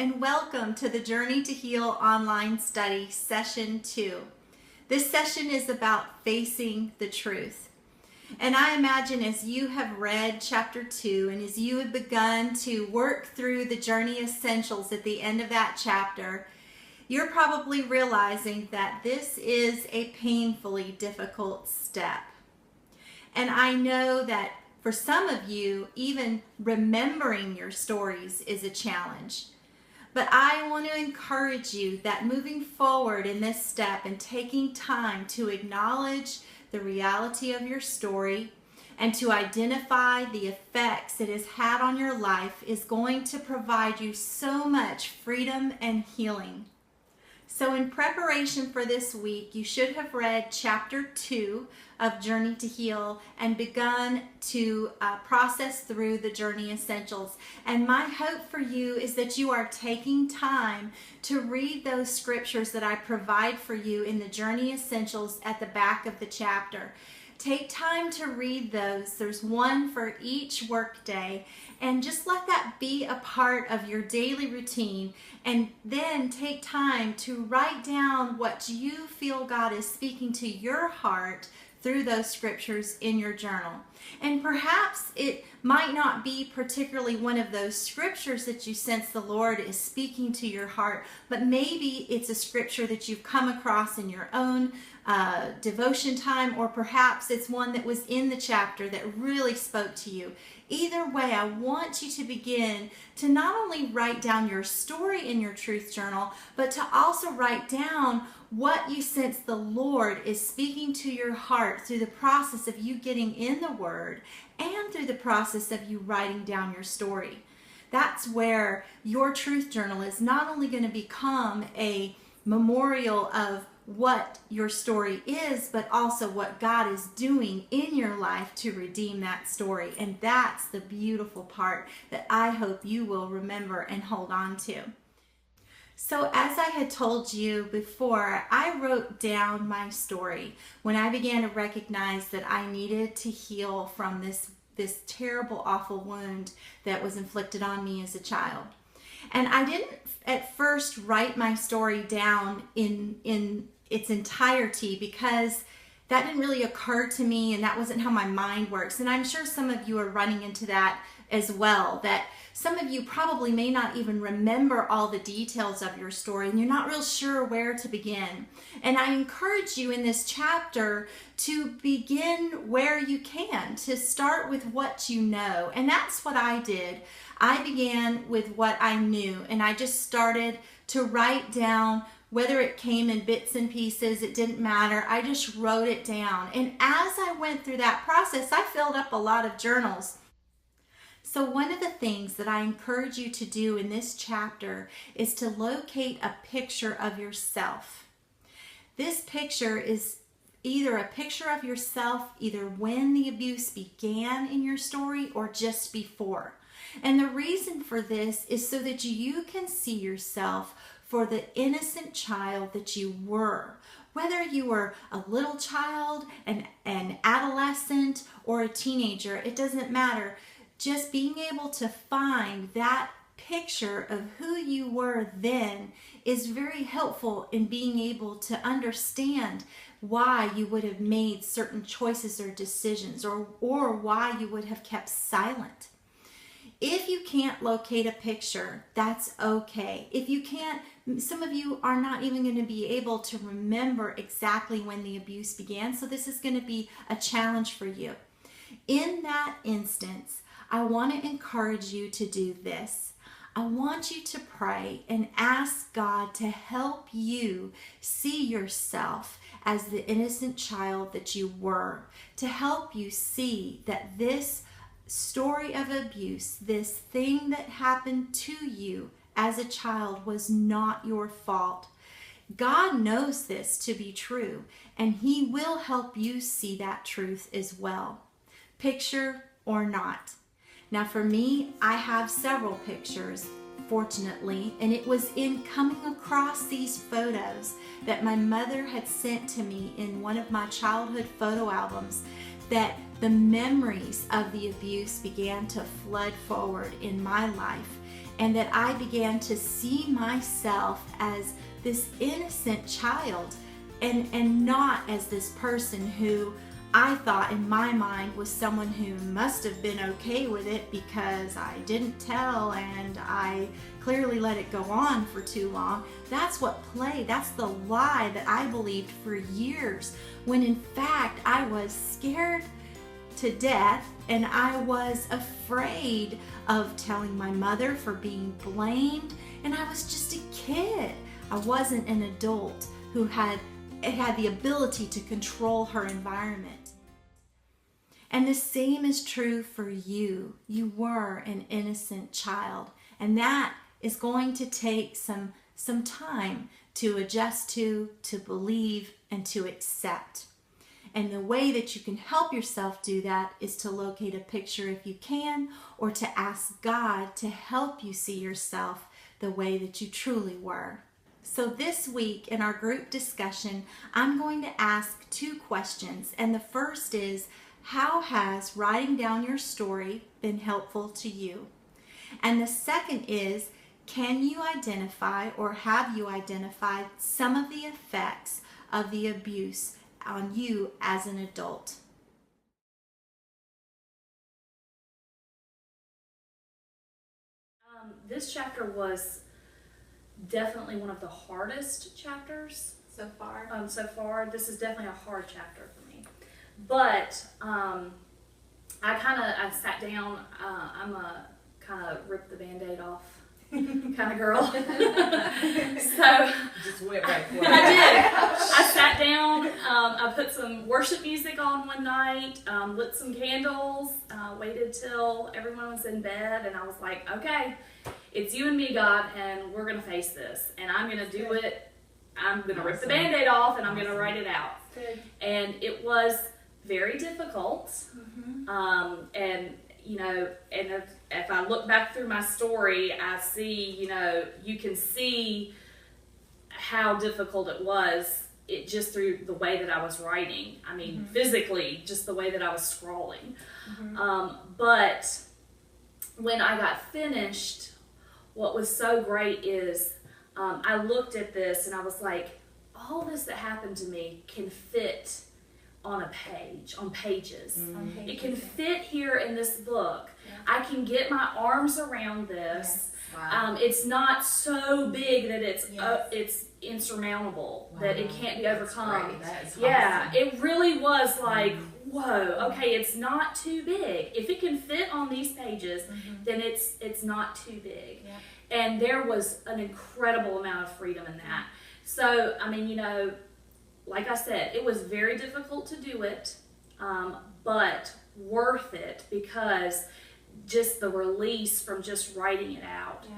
and welcome to the Journey to Heal online study session 2. This session is about facing the truth. And I imagine as you have read chapter 2 and as you have begun to work through the journey essentials at the end of that chapter, you're probably realizing that this is a painfully difficult step. And I know that for some of you, even remembering your stories is a challenge. But I want to encourage you that moving forward in this step and taking time to acknowledge the reality of your story and to identify the effects it has had on your life is going to provide you so much freedom and healing. So in preparation for this week, you should have read chapter 2 of Journey to Heal and begun to process through the journey essentials. And my hope for you is that you are taking time to read those scriptures that I provide for you in the journey essentials at the back of the chapter. Take time to read those. There's one for each workday, and just let that be a part of your daily routine. And then take time to write down what you feel God is speaking to your heart through those scriptures in your journal. And perhaps it might not be particularly one of those scriptures that you sense the Lord is speaking to your heart, but maybe it's a scripture that you've come across in your own devotion time, or perhaps it's one that was in the chapter that really spoke to you. Either way, I want you to begin to not only write down your story in your truth journal, but to also write down what you sense the Lord is speaking to your heart through the process of you getting in the Word and through the process of you writing down your story. That's where your truth journal is not only going to become a memorial of what your story is, but also what God is doing in your life to redeem that story. And that's the beautiful part that I hope you will remember and hold on to. So as I had told you before, I wrote down my story when I began to recognize that I needed to heal from this terrible, awful wound that was inflicted on me as a child. And I didn't at first write my story down in its entirety because that didn't really occur to me, and that wasn't how my mind works. And I'm sure some of you are running into that as well, that some of you probably may not even remember all the details of your story and you're not real sure where to begin. And I encourage you in this chapter to begin where you can, to start with what you know. And that's what I did. I began with what I knew, and I just started to write down. Whether it came in bits and pieces, it didn't matter. I just wrote it down. And as I went through that process, I filled up a lot of journals. So one of the things that I encourage you to do in this chapter is to locate a picture of yourself. This picture is either a picture of yourself, either when the abuse began in your story or just before. And the reason for this is so that you can see yourself for the innocent child that you were. Whether you were a little child, an adolescent, or a teenager, it doesn't matter. Just being able to find that picture of who you were then is very helpful in being able to understand why you would have made certain choices or decisions, or why you would have kept silent. If you can't locate a picture, that's okay. If you can't, some of you are not even going to be able to remember exactly when the abuse began, so this is going to be a challenge for you. In that instance, I want to encourage you to do this. I want you to pray and ask God to help you see yourself as the innocent child that you were, to help you see that this story of abuse, this thing that happened to you as a child, was not your fault. God knows this to be true, and He will help you see that truth as well, picture or not. Now for me, I have several pictures, fortunately, and it was in coming across these photos that my mother had sent to me in one of my childhood photo albums that the memories of the abuse began to flood forward in my life. and that I began to see myself as this innocent child and not as this person who I thought in my mind was someone who must have been okay with it because I didn't tell and I clearly let it go on for too long. That's the lie that I believed for years, when in fact I was scared to death and I was afraid of telling my mother for being blamed, and I was just a kid. I wasn't an adult who had the ability to control her environment. And the same is true for you. You were an innocent child, and that is going to take some time to adjust to believe, and to accept. And the way that you can help yourself do that is to locate a picture if you can, or to ask God to help you see yourself the way that you truly were. So this week in our group discussion, I'm going to ask 2 questions. And the first is, how has writing down your story been helpful to you? And the second is, can you identify, or have you identified, some of the effects of the abuse on you as an adult? This chapter was definitely one of the hardest chapters So far? so far. This is definitely a hard chapter for me. But I sat down. I'm a kind of rip the Band-Aid off kind of girl. So just went right for it. I did. I sat down. I put some worship music on one night. Lit some candles. Waited till everyone was in bed, and I was like, okay, it's you and me, God, and we're gonna face this, and I'm gonna do it. I'm gonna rip the Band-Aid off, and I'm gonna write it out. Good. And it was very difficult. Mm-hmm. And you know, and if I look back through my story, I see, you know, you can see how difficult it was. It just through the way that I was writing. I mean, physically, just the way that I was scrawling. But when I got finished, what was so great is I looked at this and I was like, all this that happened to me can fit on a page, on pages. It can fit here in this book. Yeah. I can get my arms around this. Yes. Wow. It's not so big that it's Yes. It's insurmountable, Wow. that it can't be That's overcome. great. That is Yeah, awesome. it really was like, whoa, okay, it's not too big. If it can fit on these pages, then it's not too big. Yeah. And there was an incredible amount of freedom in that. So, I mean, you know, like I said, it was very difficult to do it, but worth it, because just the release from just writing it out. Yeah.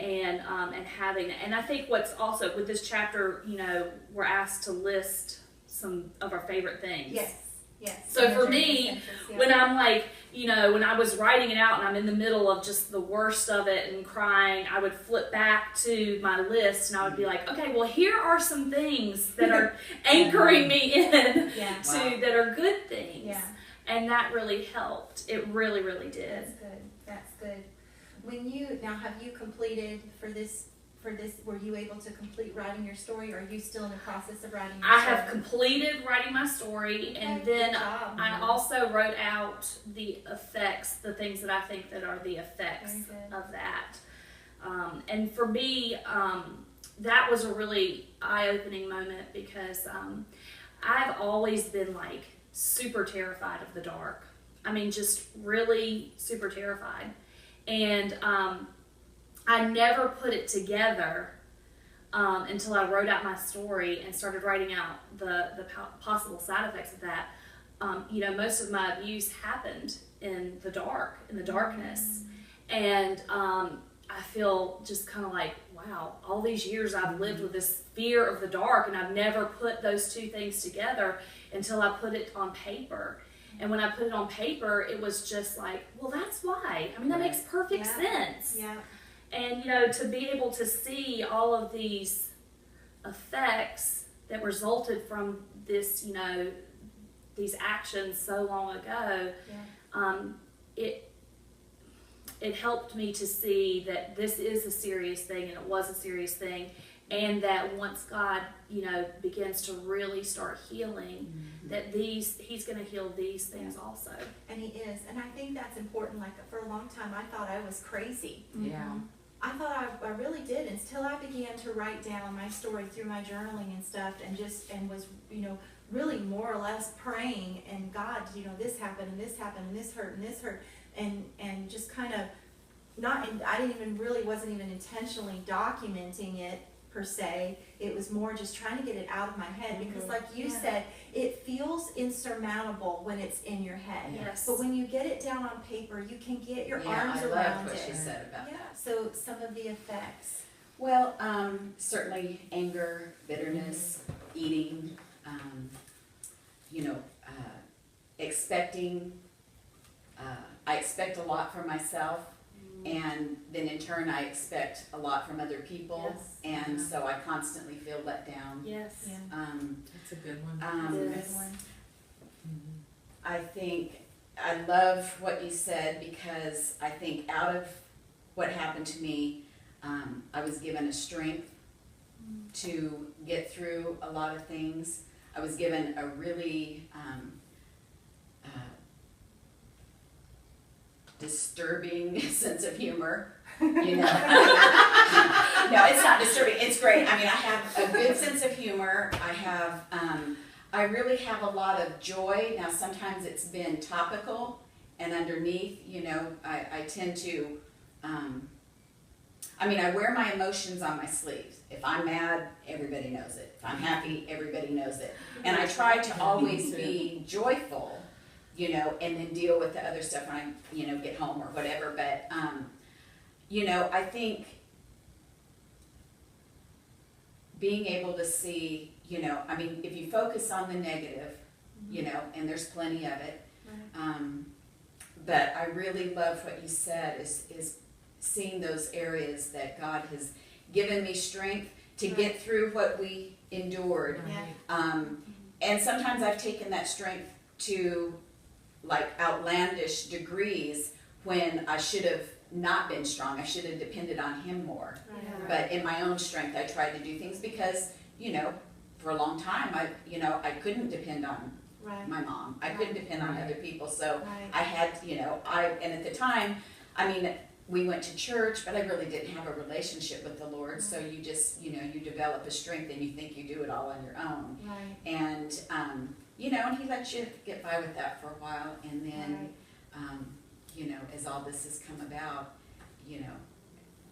And having it. And I think what's also with this chapter, you know, we're asked to list some of our favorite things. Yes. Yes. So for me, when I'm like, you know, when I was writing it out and I'm in the middle of just the worst of it and crying, I would flip back to my list and I would be like, okay, well, here are some things that are anchoring me in Yeah. to that are good things. Yeah. And that really helped. It really, really did. That's good. That's good. Have you completed for this, were you able to complete writing your story, or are you still in the process of writing your I story? have completed writing my story, Okay, and good then job. I also wrote out the effects, the things that I think that are the effects Very good. of that. And for me, that was a really eye-opening moment, because I've always been like super terrified of the dark. I mean, just really super terrified. And I never put it together until I wrote out my story and started writing out the possible side effects of that. You know, most of my abuse happened in the dark, in the darkness. And I feel just kind of like, wow, all these years I've lived with this fear of the dark, and I've never put those two things together until I put it on paper. And when I put it on paper, it was just like, well, that's why. I mean, that makes perfect sense. Yeah. And, you know, to be able to see all of these effects that resulted from this, you know, these actions so long ago, it helped me to see that this is a serious thing, and it was a serious thing, and that once God, begins to really start healing, that He's going to heal these things also. And He is. And I think that's important. Like, for a long time, I thought I was crazy. Yeah. I thought I really did, until I began to write down my story through my journaling and stuff, and was, really more or less praying, and God, this happened, and this happened, and this hurt, and this hurt, and just kind of wasn't even intentionally documenting it per se. It was more just trying to get it out of my head, because like you said, it feels insurmountable when it's in your head. Yes. But when you get it down on paper, you can get your arms I around love what it. she said about Yeah, that. so some of the effects. Well, certainly anger, bitterness, eating, expecting. I expect a lot from myself, and then in turn I expect a lot from other people, Yes. and so I constantly feel let down. Yes. Yeah. That's a good one. Yes. Good one. I think I love what you said, because I think out of what happened to me, I was given a strength to get through a lot of things. I was given a really disturbing sense of humor. No, it's not disturbing. It's great. I mean, I have a good sense of humor. I really have a lot of joy. Now, sometimes it's been topical and underneath, I tend to, I wear my emotions on my sleeves. If I'm mad, everybody knows it. If I'm happy, everybody knows it. And I try to always be joyful, and then deal with the other stuff when I, get home or whatever. But, I think being able to see, if you focus on the negative, and there's plenty of it. Right. But I really love what you said, is seeing those areas that God has given me strength to get through what we endured. Yeah. And sometimes I've taken that strength to like outlandish degrees when I should have not been strong. I should have depended on Him more. Right. But in my own strength, I tried to do things because, for a long time, I couldn't depend on Right. my mom. I couldn't depend on other people. So Right. I had, and at the time, we went to church, but I really didn't have a relationship with the Lord. So you just, you develop a strength and you think you do it all on your own. Right. And, and He lets you get by with that for a while. And then, as all this has come about,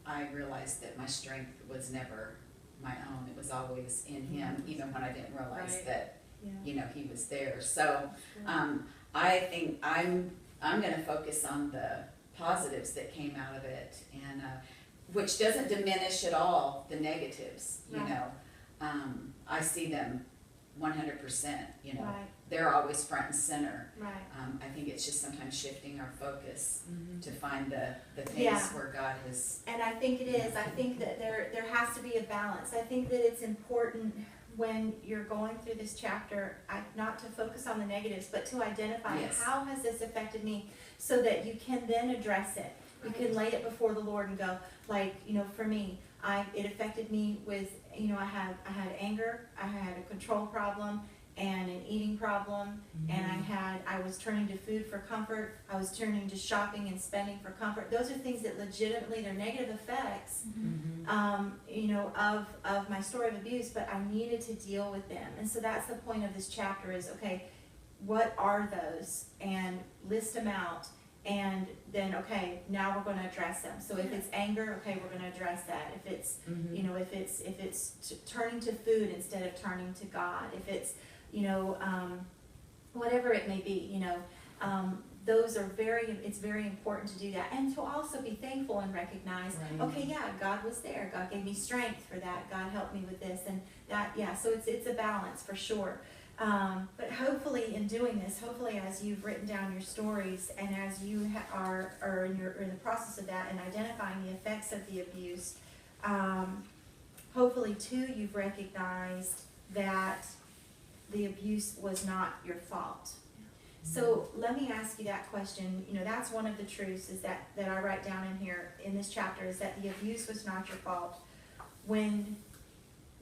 I realized that my strength was never my own. It was always in Him, even when I didn't realize Right. that, Yeah. He was there. So I think I'm going to focus on the positives that came out of it, and which doesn't diminish at all the negatives. Right. I see them 100%. Right. They're always front and center. Right. I think it's just sometimes shifting our focus to find the things Yeah. where God has. And I think it is. I think that there has to be a balance. I think that it's important when you're going through this chapter, not to focus on the negatives, but to identify Yes. how has this affected me, so that you can then address it. You can lay it before the Lord and go, like, for me, it affected me with, I had anger, I had a control problem, and an eating problem, and I was turning to food for comfort, I was turning to shopping and spending for comfort. Those are things that legitimately, they're negative effects, of my story of abuse, but I needed to deal with them. And so that's the point of this chapter is, okay, what are those? And list them out. And then, okay, now we're going to address them. So if it's anger, okay, we're going to address that. If it's, if it's turning to food instead of turning to God, if it's, whatever it may be, those are it's very important to do that. And to also be thankful and recognize, okay, yeah, God was there. God gave me strength for that. God helped me with this and that. Yeah, so it's a balance for sure. But hopefully in doing this, hopefully as you've written down your stories and as you are in the process of that and identifying the effects of the abuse, hopefully too you've recognized that the abuse was not your fault. So let me ask you that question. You know, that's one of the truths is that I write down in here in this chapter is that the abuse was not your fault. When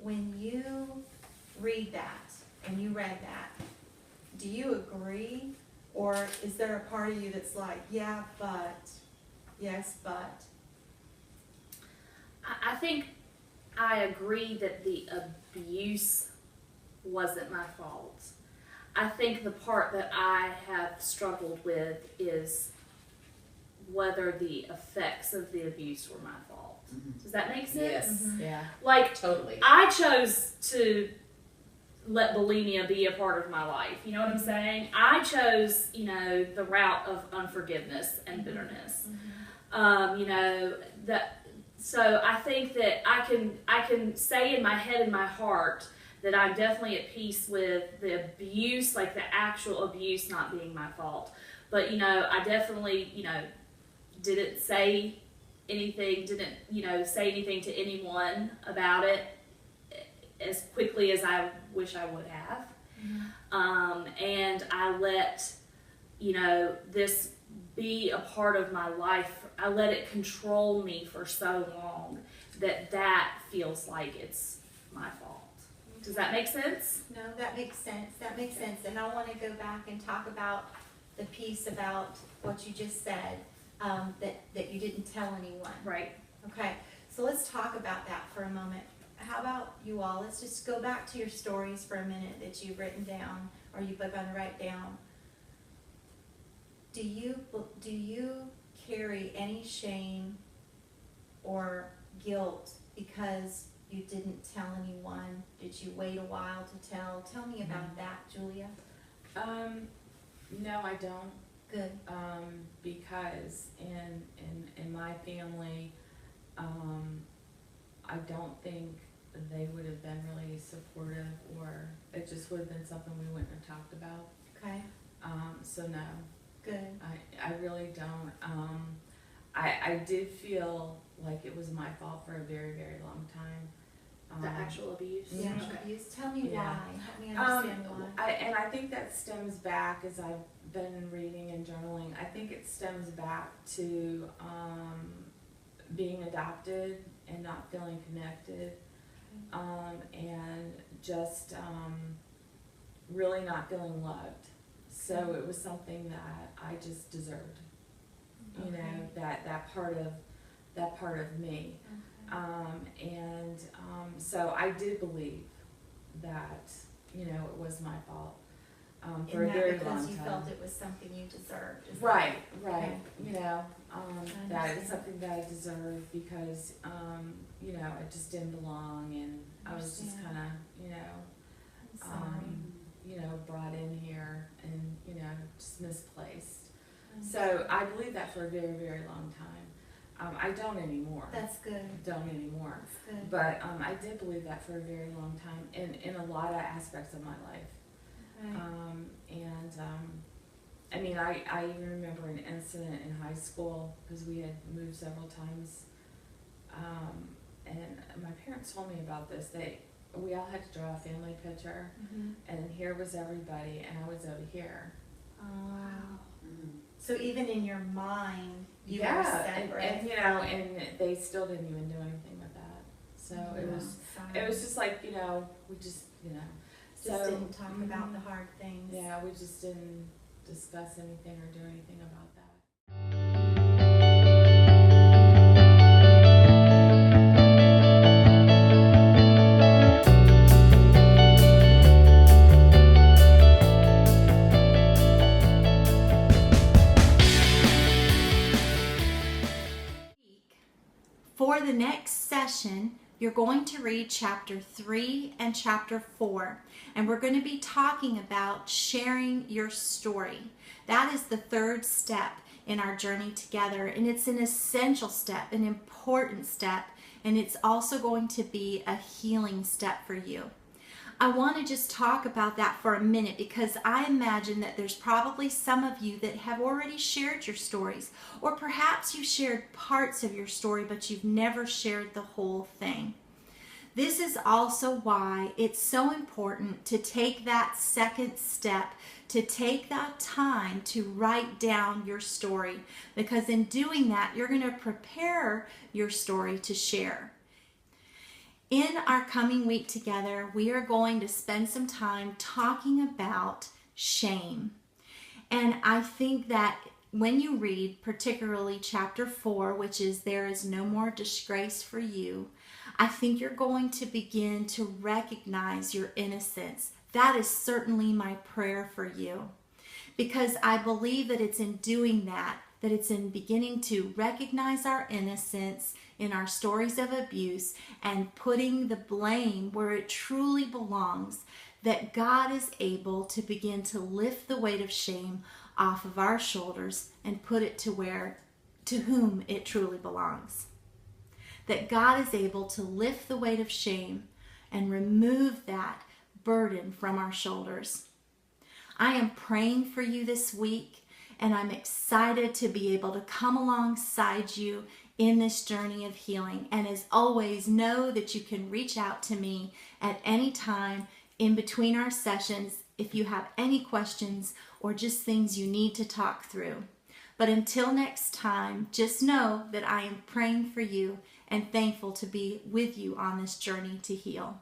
you read that and you read that, do you agree, or is there a part of you that's like, yeah, but, yes, but? I think I agree that the abuse wasn't my fault. I think the part that I have struggled with is whether the effects of the abuse were my fault. Does that make sense? Yes. Yeah. Like, Totally. I chose to let bulimia be a part of my life. You know what I'm saying? I chose, the route of unforgiveness and bitterness. So I think that I can say in my head and my heart that I'm definitely at peace with the abuse, like the actual abuse not being my fault. But, I definitely, didn't say anything, say anything to anyone about it as quickly as I wish I would have. And I let, this be a part of my life. I let it control me for so long that feels like it's my fault. Does that make sense? No, that makes sense. That makes sense. And I want to go back and talk about the piece about what you just said, that you didn't tell anyone. Right. Okay, so let's talk about that for a moment. How about you all? Let's just go back to your stories for a minute that you've written down or you've begun to write down. Do you carry any shame or guilt because you didn't tell anyone? Did you wait a while to tell? Tell me about that, Julia. No, I don't. Good. Because in my family, I don't think they would have been really supportive, or it just would have been something we wouldn't have talked about. Okay. So no, Good. I really don't. I did feel like it was my fault for a very, very long time. The actual abuse. Yeah. Okay. Abuse. Tell me Yeah. why. Help me understand why. I think that stems back, as I've been reading and journaling, I think it stems back to being adopted and not feeling connected, and just really not feeling loved. So it was something that I just deserved, that part of me. So I did believe that, it was my fault for a very long time. Because you felt it was something you deserved. Is that Right. okay? That it's something that I deserve because, it just didn't belong, and I was just Understand. kind of, I'm sorry. brought in here and, just misplaced. So I believed that for a very, very long time. I don't anymore. That's good. Don't anymore. That's good. But I did believe that for a very long time in a lot of aspects of my life. Okay. I even remember an incident in high school because we had moved several times. And my parents told me about this. We all had to draw a family picture, and here was everybody, and I was over here. Oh, wow. Mm. So even in your mind, you were Yeah, separate. and they still didn't even do anything with that. So it was just like, we just, just didn't talk about the hard things. Yeah, we just didn't discuss anything or do anything about that. For the next session, you're going to read chapter 3 and chapter 4, and we're going to be talking about sharing your story. That is the third step in our journey together, and it's an essential step, an important step, and it's also going to be a healing step for you. I want to just talk about that for a minute because I imagine that there's probably some of you that have already shared your stories, or perhaps you shared parts of your story but you've never shared the whole thing. This is also why it's so important to take that second step, to take that time to write down your story, because in doing that, you're going to prepare your story to share. In our coming week together, we are going to spend some time talking about shame. And I think that when you read particularly chapter 4, which is "There is no more disgrace for you," I think you're going to begin to recognize your innocence. That is certainly my prayer for you, because I believe that it's in doing that it's in beginning to recognize our innocence in our stories of abuse and putting the blame where it truly belongs, that God is able to begin to lift the weight of shame off of our shoulders and put it to whom it truly belongs. That God is able to lift the weight of shame and remove that burden from our shoulders. I am praying for you this week, and I'm excited to be able to come alongside you in this journey of healing. And as always, know that you can reach out to me at any time in between our sessions if you have any questions or just things you need to talk through. But until next time, just know that I am praying for you and thankful to be with you on this journey to heal.